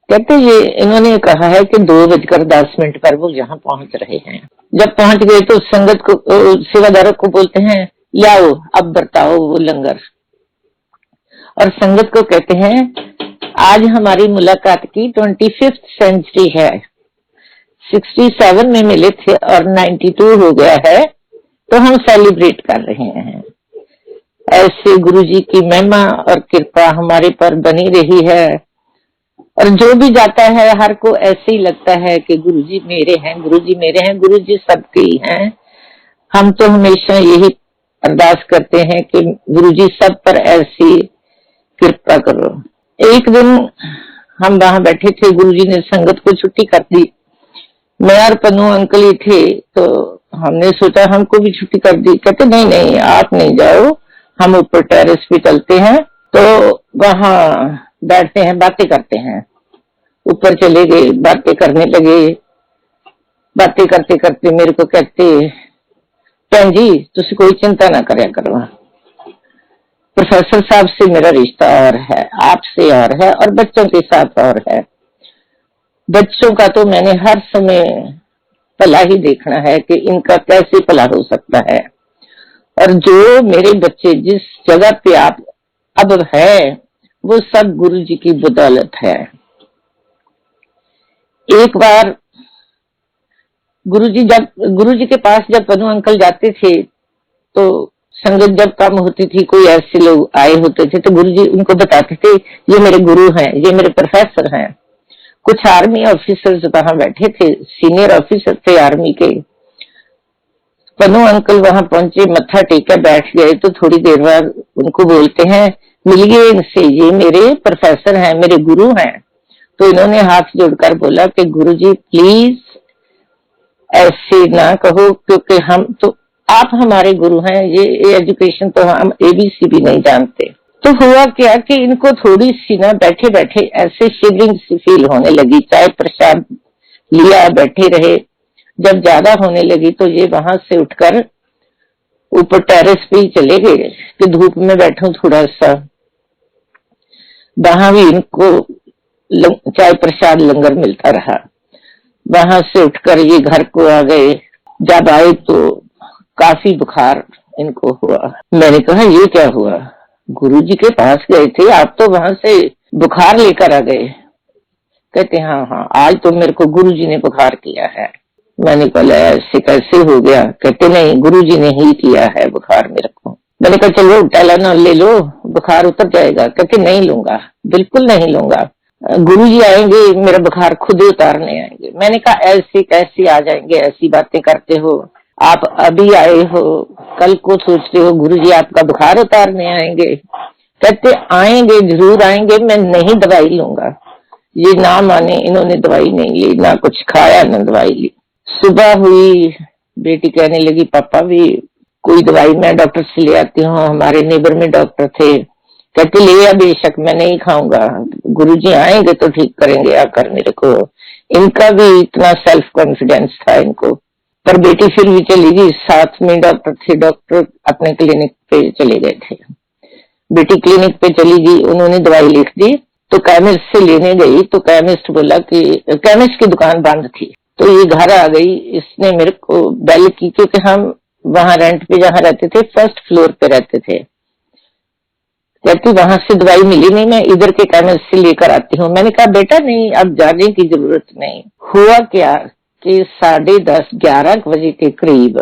कहते ये इन्होंने कहा है कि 2:10 पर वो यहाँ पहुंच रहे हैं। जब पहुंच गए तो संगत को, सेवादारों को बोलते हैं लाओ अब बताओ वो लंगर। और संगत को कहते हैं आज हमारी मुलाकात की 25th सेंचुरी है। 67 में मिले थे और 92 हो गया है, तो हम सेलिब्रेट कर रहे हैं। ऐसे गुरुजी की महिमा और कृपा हमारे पर बनी रही है। और जो भी जाता है हर को ऐसे ही लगता है कि गुरुजी मेरे हैं, गुरुजी मेरे हैं, गुरुजी सबके ही हैं। हम तो हमेशा यही अरदास करते हैं कि गुरुजी सब पर ऐसी कृपा करो। एक दिन हम वहां बैठे थे, गुरुजी ने संगत को छुट्टी कर दी। मैं और पन्नू अंकल ही थे, तो हमने सोचा हमको भी छुट्टी कर दी। कहते नहीं नहीं आप नहीं जाओ, हम ऊपर टेरेस पे चलते हैं, तो वहां बैठते हैं, बातें करते हैं। ऊपर चले गए, बातें करने लगे। बातें करते करते मेरे को कहते भैन जी तुसी कोई चिंता ना करया करो, प्रोफेसर साहब से मेरा रिश्ता और है, आपसे और है, और बच्चों के साथ और है। बच्चों का तो मैंने हर समय भला ही देखना है कि इनका कैसे भला हो सकता है। और जो मेरे बच्चे जिस जगह पे आप अब है वो सब गुरुजी की बदौलत है। एक बार गुरुजी के पास जब पन्नू अंकल जाते थे तो संगत जब कम होती थी, कोई ऐसे लोग आए होते थे तो गुरुजी उनको बताते थे ये मेरे गुरु हैं, ये मेरे प्रोफेसर हैं। कुछ आर्मी ऑफिसर्स वहां बैठे थे, सीनियर ऑफिसर थे आर्मी के। पन्नू अंकल वहां पहुंचे, मत्था टेका बैठ गए, तो थोड़ी देर बाद उनको बोलते हैं मिलिए इनसे, ये मेरे प्रोफेसर हैं, मेरे गुरु हैं। तो इन्होंने हाथ जोड़कर बोला कि गुरुजी प्लीज ऐसे ना कहो, क्योंकि हम तो आप हमारे गुरु हैं, ये एजुकेशन तो हम ABC भी नहीं जानते। तो हुआ क्या कि इनको थोड़ी सी ना बैठे बैठे ऐसे शिवरिंग सी फील होने लगी। चाय प्रसाद लिया, बैठे रहे। जब ज्यादा होने लगी तो ये वहां से उठकर ऊपर टेरेस पे ही चले गए कि धूप में बैठूं थोड़ा सा। वहां भी इनको चाय प्रसाद लंगर मिलता रहा। वहां से उठकर ये घर को आ गए। जब आए तो काफी बुखार इनको हुआ। मैंने कहा ये क्या हुआ? गुरुजी के पास गए थे, आप तो वहां से बुखार लेकर आ गए। कहते हाँ हाँ, आज तो मेरे को गुरुजी ने बुखार किया है। मैंने कहा ऐसे कैसे हो गया? कहते नहीं, गुरुजी ने ही किया है बुखार मेरे को। मैंने कहा चलो टाइलेनॉल ले लो, बुखार उतर जाएगा। कहते नहीं लूंगा, बिल्कुल नहीं लूंगा, गुरुजी आएंगे मेरा बुखार खुद ही उतारने आएंगे। मैंने कहा ऐसे कैसे आ जाएंगे, ऐसी बातें करते हो? आप अभी आए हो, कल को सोचते हो गुरुजी आपका बुखार उतारने आएंगे। कहते आएंगे, जरूर आएंगे, मैं नहीं दवाई लूंगा। ये ना माने, इन्होंने दवाई नहीं ली, ना कुछ खाया ना दवाई ली। सुबह हुई, बेटी कहने लगी पापा भी कोई दवाई मैं डॉक्टर से ले आती हूँ। हमारे नेबर में डॉक्टर थे। कहते ले आ, बेशक, मैं नहीं खाऊंगा, गुरुजी आएंगे तो ठीक करेंगे आकर मेरे को। इनका भी इतना सेल्फ कॉन्फिडेंस था इनको। पर बेटी फिर भी चली गई, साथ में डॉक्टर थे, डॉक्टर अपने क्लिनिक पे चले गए थे। बेटी क्लिनिक पे चली गई, उन्होंने दवाई लिख दी तो केमिस्ट से लेने गई तो केमिस्ट बोला कि केमिस्ट की दुकान बंद थी। तो ये घर आ गई, इसने मेरे को बेल की, क्योंकि हम वहां रेंट पे जहाँ रहते थे फर्स्ट फ्लोर पे रहते थे। कहती वहां से दवाई मिली नहीं, मैं इधर के केमिस्ट से लेकर आती हूँ। मैंने कहा बेटा नहीं, अब जाने की जरूरत नहीं। हुआ क्या कि 10:30 11 बजे के करीब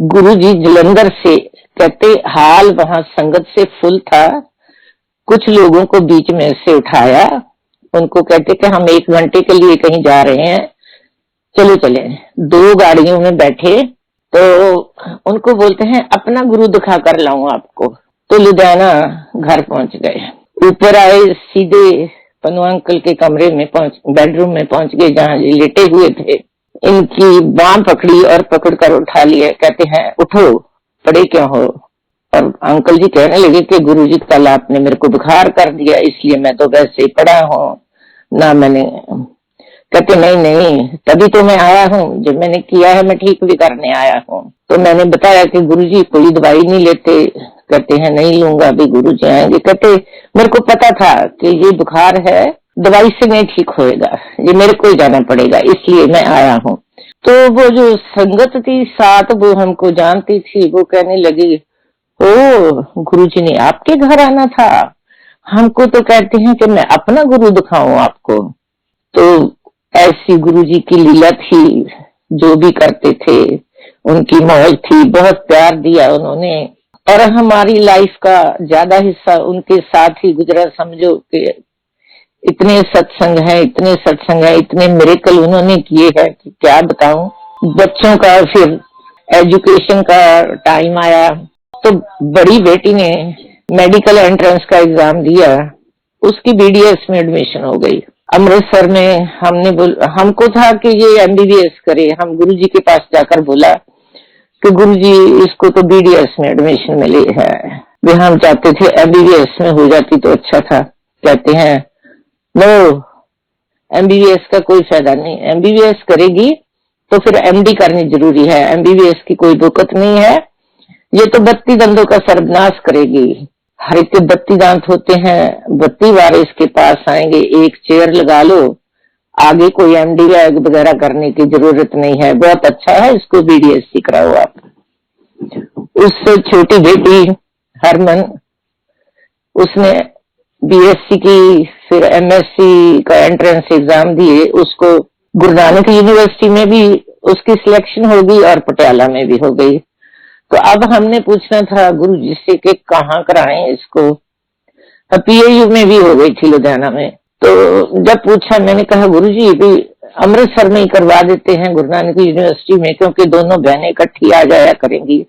गुरुजी जलंधर से, कहते हाल वहां संगत से फुल था, कुछ लोगों को बीच में से उठाया, उनको कहते कि हम 1 घंटे के लिए कहीं जा रहे हैं, चलो चले। 2 गाड़ियों में बैठे तो उनको बोलते हैं अपना गुरु दिखा कर लाऊं आपको। तो लुधियाना घर पहुंच गए। ऊपर आए, सीधे पन्नू अंकल के कमरे में बेडरूम में पहुंच गए जहां ये लेटे हुए थे। इनकी बांह पकड़ी और पकड़कर उठा लिया। कहते हैं उठो, पड़े क्यों हो? और अंकल जी कहने लगे कि गुरुजी कल आपने मेरे को बुखार कर दिया, इसलिए मैं तो वैसे ही पड़ा हूँ ना, मैंने। कहते नहीं नहीं, तभी तो मैं आया हूँ, जब मैंने किया है मैं ठीक भी करने आया हूँ। तो मैंने बताया कि गुरुजी कोई दवाई नहीं लेते। कहते हैं नहीं लूंगा, अभी गुरुजी आएंगे। कहते मेरे को पता था कि ये बुखार है, दवाई से नहीं ठीक होएगा, ये मेरे को ही जाना पड़ेगा, इसलिए मैं आया हूँ। तो वो जो संगत थी साथ, वो हमको जानती थी, वो कहने लगी ओ गुरुजी ने आपके घर आना था, हमको तो कहते हैं कि मैं अपना गुरु दिखाऊं आपको। तो ऐसी गुरुजी की लीला थी, जो भी करते थे उनकी मौज थी, बहुत प्यार दिया उन्होंने। और हमारी लाइफ का ज्यादा हिस्सा उनके साथ ही गुजरा। समझो कि इतने सत्संग है, इतने सत्संग है, इतने मिरेकल उन्होंने किए हैं कि क्या बताऊं। बच्चों का फिर एजुकेशन का टाइम आया तो बड़ी बेटी ने मेडिकल एंट्रेंस का एग्जाम दिया, उसकी बीडीएस में एडमिशन हो गई अमृतसर में। हमको था कि ये एमबीबीएस करे। हम गुरुजी के पास जाकर बोला कि गुरुजी इसको तो बीडीएस में एडमिशन मिली है, वे हम चाहते थे एमबीबीएस में हो जाती तो अच्छा था। कहते हैं नो, एमबीबीएस का कोई फायदा नहीं, एमबीबीएस करेगी तो फिर एमडी करनी जरूरी है, एमबीबीएस की कोई दिक्कत नहीं है, ये तो 32 दंदों का सर्वनाश करेगी। हर एक के 32 दांत होते हैं, 32 बार इसके पास आएंगे, एक चेयर लगा लो, आगे कोई एमडी वगैरह करने की जरूरत नहीं है, बहुत अच्छा है, इसको बीडीएससी कराओ आप। उससे छोटी बेटी हरमन, उसने बीएससी की, फिर एमएससी का एंट्रेंस एग्जाम दिए, उसको गुरु नानक यूनिवर्सिटी में भी उसकी सिलेक्शन हो गई और पटियाला में भी हो गई। तो अब हमने पूछना था गुरु जी से कि कहाँ कराएं इसको। पीएयू में भी हो गई थी लुधियाना में। तो जब पूछा, मैंने कहा गुरु जी भी अमृतसर में ही करवा देते हैं गुरु नानक यूनिवर्सिटी में, क्योंकि दोनों बहनें इकट्ठी आ जाया करेंगी।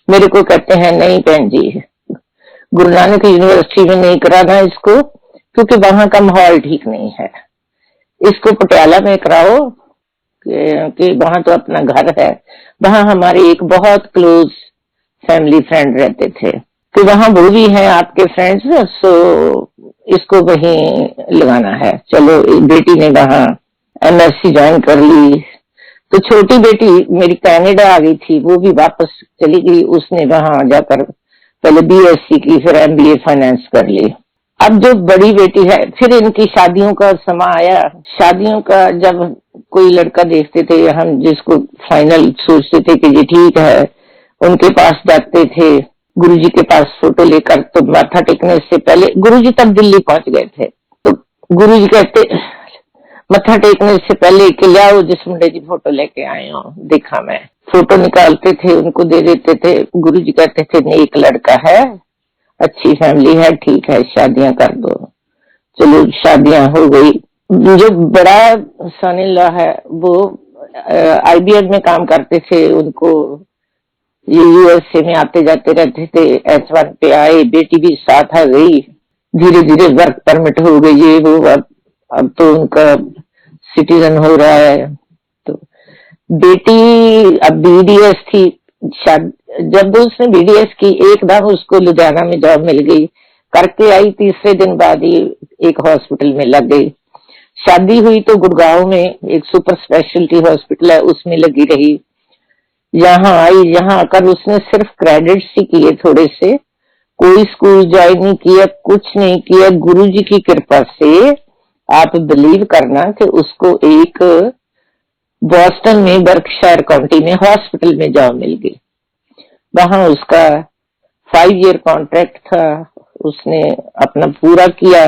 मेरे को कहते हैं नहीं बहन जी, गुरु नानक यूनिवर्सिटी में नहीं कराना इसको, क्योंकि वहां का माहौल ठीक नहीं है, इसको पटियाला में कराओ, कि वहां तो अपना घर है। वहां हमारे एक बहुत क्लोज फैमिली फ्रेंड रहते थे, कि वहां वो भी हैं आपके फ्रेंड्स, सो इसको वहीं लगाना है। चलो बेटी ने वहां MSc ज्वाइन कर ली। तो छोटी बेटी मेरी कनाडा आ गई थी, वो भी वापस चली गई, उसने वहां जाकर पहले BSc की, फिर MBA फाइनेंस कर ली। अब जो बड़ी बेटी है, फिर इनकी शादियों का समय आया। शादियों का जब कोई लड़का देखते थे, हम जिसको फाइनल सोचते थे कि ये ठीक है, उनके पास जाते थे गुरुजी के पास फोटो लेकर। तो माथा टेकने से पहले गुरुजी तब दिल्ली पहुंच गए थे, तो गुरुजी कहते मत्था टेकने से पहले कि लाओ जिस मुंडे की फोटो लेके आए हो, देखा मैं। फोटो निकालते थे, उनको दे देते थे। गुरुजी कहते थे नहीं, एक लड़का है, अच्छी फैमिली है, ठीक है, शादियां कर दो। चलो शादियां हो गई। जो बड़ा सन इन लॉ है वो IBM में काम करते थे, उनको ये USA में आते जाते रहते थे। H1 पे आए, बेटी भी साथ आ गई। धीरे धीरे वर्क परमिट हो गई, ये वो। अब तो उनका सिटीजन हो रहा है। तो बेटी अब BDS थी, जब उसने BDS की एकदम उसको लुधियाना में जॉब मिल गई। करके आई, तीसरे दिन बाद ही एक हॉस्पिटल में लग गई। शादी हुई तो गुड़गांव में एक सुपर स्पेशलिटी हॉस्पिटल है, उसमें लगी रही। यहाँ आई, यहाँ आकर उसने सिर्फ क्रेडिट्स ही किए थोड़े से, कोई स्कूल ज्वाइन नहीं किया, कुछ नहीं किया। गुरुजी की कृपा से आप बिलीव करना कि उसको एक बॉस्टन में बर्कशायर काउंटी में हॉस्पिटल में जॉब मिल गई। वहां उसका 5 ईयर कॉन्ट्रैक्ट था, उसने अपना पूरा किया।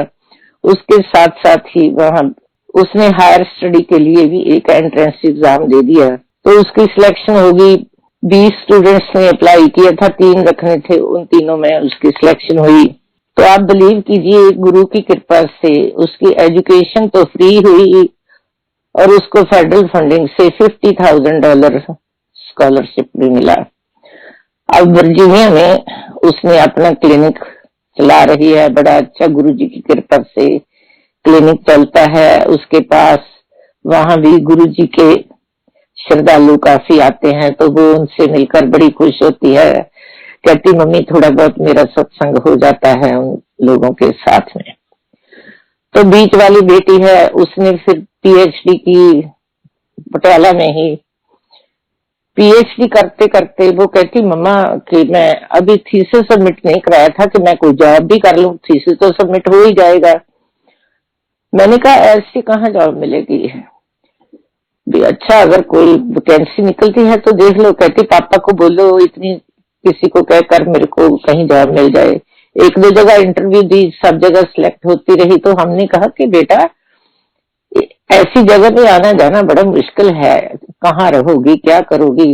उसके साथ साथ ही वहां उसने हायर स्टडी के लिए भी एक एंट्रेंस एग्जाम दे दिया, तो उसकी सिलेक्शन होगी। 20 स्टूडेंट्स ने अप्लाई किया था, 3 रखने थे, उन तीनों में उसकी सिलेक्शन हुई। तो आप बिलीव कीजिए, गुरु की कृपा से उसकी एजुकेशन तो फ्री हुई और उसको फेडरल फंडिंग से $50,000 स्कॉलरशिप भी मिला। अब वर्जीनिया में उसने अपना क्लिनिक चला रही है, बड़ा अच्छा गुरुजी की कृपा से क्लिनिक चलता है उसके पास। वहां भी गुरुजी के श्रद्धालु काफी आते हैं, तो वो उनसे मिलकर बड़ी खुश होती है। कहती मम्मी थोड़ा बहुत मेरा सत्संग हो जाता है उन लोगों के साथ में। तो बीच वाली बेटी है, उसने फिर PhD की पटियाला में ही। PhD करते करते वो कहती मम्मा कि मैं अभी थीसिस सबमिट नहीं कराया था कि मैं कोई जॉब भी कर लूं, थीसिस तो सबमिट हो ही जाएगा। मैंने कहा ऐसी कहाँ जॉब मिलेगी भी, अच्छा अगर कोई वैकेंसी निकलती है तो देख लो। कहती पापा को बोलो इतनी किसी को कहकर मेरे को कहीं जॉब मिल जाए। 1-2 जगह इंटरव्यू दी, सब जगह सिलेक्ट होती रही। तो हमने कहा कि बेटा ऐसी जगह पे आना जाना बड़ा मुश्किल है, कहाँ रहोगी, क्या करोगी,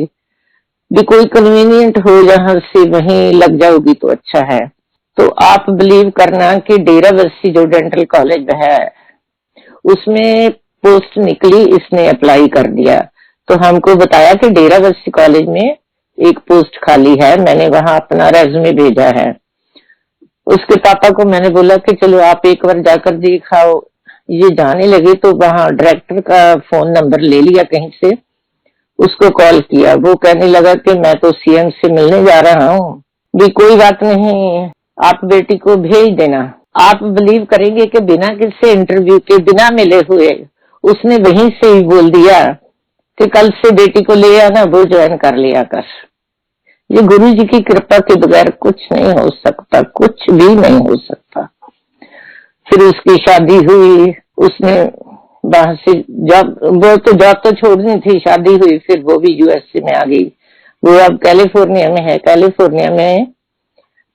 भी कोई कन्वीनियंट हो जहां से वहीं लग जाओगी तो अच्छा है। तो आप बिलीव करना कि डेराबस्सी जो डेंटल कॉलेज है उसमें पोस्ट निकली, इसने अप्लाई कर दिया। तो हमको बताया कि डेराबस्सी कॉलेज में एक पोस्ट खाली है, मैंने वहां अपना रेज्यूमे भेजा है। उसके पापा को मैंने बोला कि चलो आप एक बार जाकर दिखाओ। ये जाने लगे तो वहां डायरेक्टर का फोन नंबर ले लिया कहीं से, उसको कॉल किया। वो कहने लगा कि मैं तो CM से मिलने जा रहा हूँ, भी कोई बात नहीं, आप बेटी को भेज देना। आप बिलीव करेंगे कि बिना किसी इंटरव्यू के, बिना मिले हुए, उसने वहीं से ही बोल दिया कि कल से बेटी को ले आना, वो ज्वाइन कर लिया कर। ये गुरु जी की कृपा के बगैर कुछ नहीं हो सकता, कुछ भी नहीं हो सकता। फिर उसकी शादी हुई, उसने वहां से जॉब, वो तो जॉब तो छोड़नी थी, शादी हुई, फिर वो भी USA में आ गई। वो अब कैलिफोर्निया में है। कैलिफोर्निया में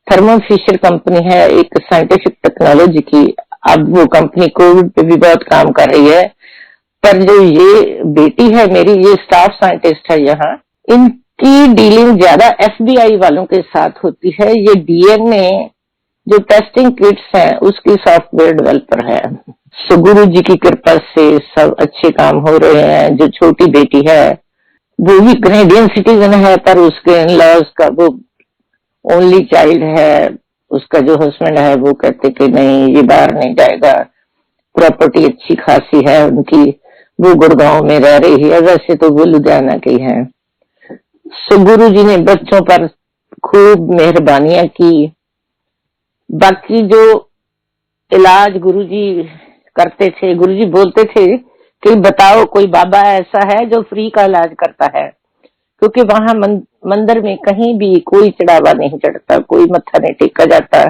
थर्मो फिशर कंपनी है, एक साइंटिफिक टेक्नोलॉजी की। अब वो कंपनी कोविड पे भी बहुत काम कर रही है। पर जो ये बेटी है मेरी, ये स्टाफ साइंटिस्ट है यहाँ, इनकी डीलिंग ज्यादा FBI वालों के साथ होती है। ये DNA जो टेस्टिंग किट्स हैं उसकी सॉफ्टवेयर डेवलपर है। सो गुरु जी की कृपा से सब अच्छे काम हो रहे हैं। जो छोटी बेटी है वो भी कैनेडियन सिटीजन है, पर उसके इन-लॉज का वो ओनली चाइल्ड है। उसका जो हस्बैंड है वो कहते कि नहीं, ये बाहर नहीं जाएगा, प्रॉपर्टी अच्छी खासी है उनकी, वो गुड़गांव में रह रही है, वैसे तो वो लुधियाना की है। सो गुरु जी ने बच्चों पर खूब मेहरबानियां की। बाकी जो इलाज गुरुजी करते थे, गुरुजी बोलते थे कि बताओ कोई बाबा ऐसा है जो फ्री का इलाज करता है, क्योंकि वहां मंदिर में कहीं भी कोई चढ़ावा नहीं चढ़ता, कोई मत्था नहीं टेका जाता।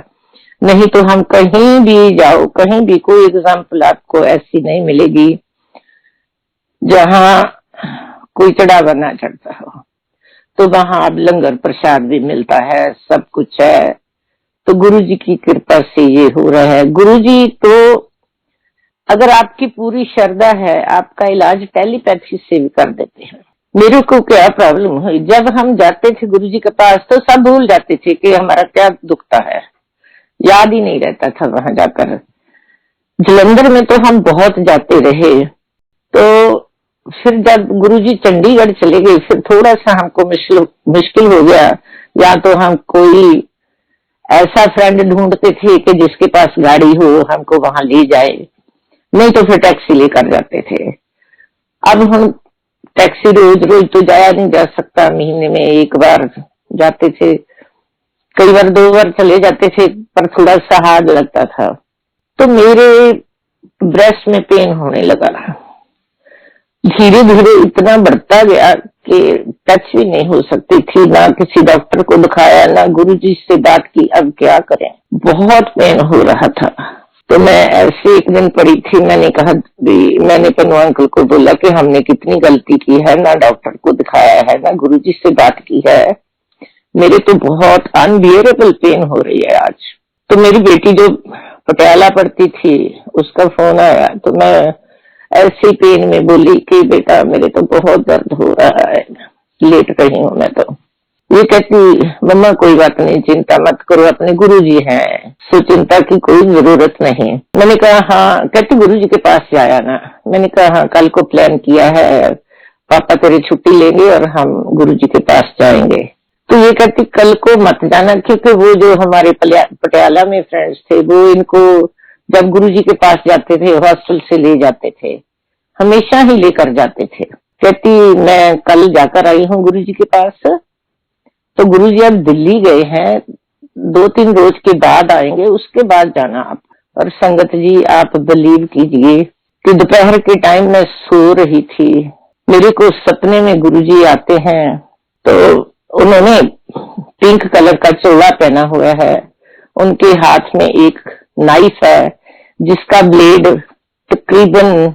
नहीं तो हम कहीं भी जाओ, कहीं भी कोई एग्जाम्पल आपको ऐसी नहीं मिलेगी जहां कोई चढ़ावा ना चढ़ता हो। तो वहां अब लंगर प्रसाद भी मिलता है, सब कुछ है। तो गुरुजी की कृपा से ये हो रहा है। गुरुजी तो अगर आपकी पूरी श्रद्धा है, आपका इलाज टेलीपैथी से भी कर देते हैं। मेरे को क्या प्रॉब्लम हुई, जब हम जाते थे गुरुजी के पास तो सब भूल जाते थे कि हमारा क्या दुखता है, याद ही नहीं रहता था वहां जाकर। जलंधर में तो हम बहुत जाते रहे, तो फिर जब गुरुजी चंडीगढ़ चले गए, फिर थोड़ा सा हमको मुश्किल हो गया। या तो हम कोई ऐसा फ्रेंड ढूंढते थे कि जिसके पास गाड़ी हो, हमको वहां ले जाए, नहीं तो फिर टैक्सी लेकर जाते थे। अब हम टैक्सी रोज रोज तो जाया नहीं जा सकता, महीने में एक बार जाते थे, कई बार 2 बार चले जाते थे, पर थोड़ा सा हार्ड लगता था। तो मेरे ब्रेस्ट में पेन होने लगा, धीरे धीरे इतना बढ़ता गया कि टच भी नहीं हो सकती थी, ना किसी डॉक्टर को दिखाया, ना गुरुजी से बात की। अब क्या करें, बहुत पेन हो रहा था। तो मैं ऐसे एक दिन पड़ी थी, मैंने पन्नू अंकल को बोला कि हमने कितनी गलती की है, ना डॉक्टर को दिखाया है, ना गुरुजी से बात की है, मेरे तो बहुत अनबियरेबल पेन हो रही है आज। तो मेरी बेटी जो पटियाला पढ़ती थी, उसका फोन आया, तो मैं ऐसे पेन में बोली कि बेटा मेरे तो बहुत दर्द हो रहा है, लेट रही हूँ मैं। तो ये कहती, मम्मा कोई बात नहीं, चिंता मत करो, अपने गुरुजी हैं, सो चिंता की कोई जरूरत नहीं। मैंने कहा हाँ। कहती गुरुजी के पास जाया ना। मैंने कहा हाँ, कल को प्लान किया है, पापा तेरी छुट्टी लेंगे और हम गुरुजी के पास जाएंगे। तो ये कहती कल को मत जाना, क्योंकि वो जो हमारे पटियाला में फ्रेंड्स थे, वो इनको जब गुरुजी के पास जाते थे हॉस्टल से ले जाते थे, हमेशा ही लेकर जाते थे। कहती मैं कल जाकर आई हूँ गुरुजी के पास, तो गुरुजी अब दिल्ली गए हैं, 2-3 रोज के बाद आएंगे, उसके बाद जाना आप। और संगत जी आप बिलीव कीजिए कि दोपहर के टाइम में सो रही थी, मेरे को सपने में गुरुजी आते हैं। तो उन्होंने पिंक कलर का चोला पहना हुआ है, उनके हाथ में एक नाइफ है जिसका ब्लेड तकरीबन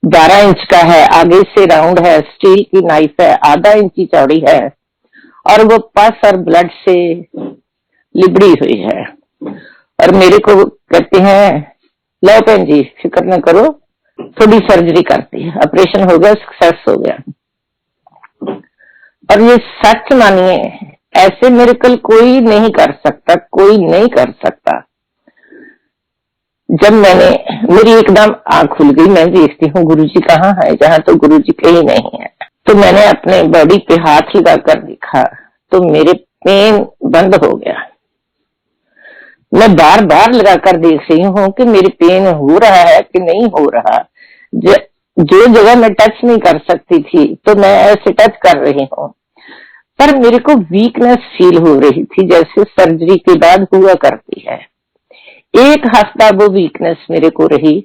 12 इंच का है, आगे से राउंड है, स्टील की नाइफ है, आधा इंच चौड़ी है, और वो पस और ब्लड से लिबड़ी हुई है। और मेरे को कहते हैं लो बहन जी फिक्र न करो, थोड़ी सर्जरी करती है, ऑपरेशन हो गया, सक्सेस हो गया। और ये सच मानिए, ऐसे मिरेकल कोई नहीं कर सकता, कोई नहीं कर सकता। जब मेरी एकदम आंख खुल गई, मैं देखती हूँ गुरुजी कहाँ है, जहाँ तो गुरुजी कहीं नहीं है। तो मैंने अपने बॉडी पे हाथ लगाकर देखा, तो मेरे पेन बंद हो गया। मैं बार बार लगाकर देख रही हूँ कि मेरे पेन हो रहा है कि नहीं हो रहा। जो जगह मैं टच नहीं कर सकती थी, तो मैं ऐसे टच कर रही हूँ, पर मेरे को वीकनेस फील हो रही थी, जैसे सर्जरी के बाद हुआ करती है। 1 हफ्ता वो वीकनेस मेरे को रही,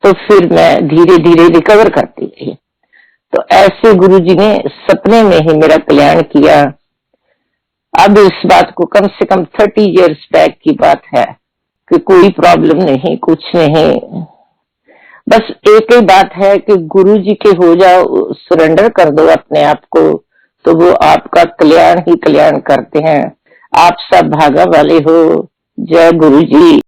तो फिर मैं धीरे धीरे रिकवर करती रही। तो ऐसे गुरुजी ने सपने में ही मेरा कल्याण किया। अब इस बात को कम से कम 30 इयर्स बैक की बात है कि कोई प्रॉब्लम नहीं, कुछ नहीं। बस एक ही बात है कि गुरुजी के हो जाओ, सरेंडर कर दो अपने आप को, तो वो आपका कल्याण ही कल्याण करते हैं। आप सब भागा वाले हो। जय गुरुजी।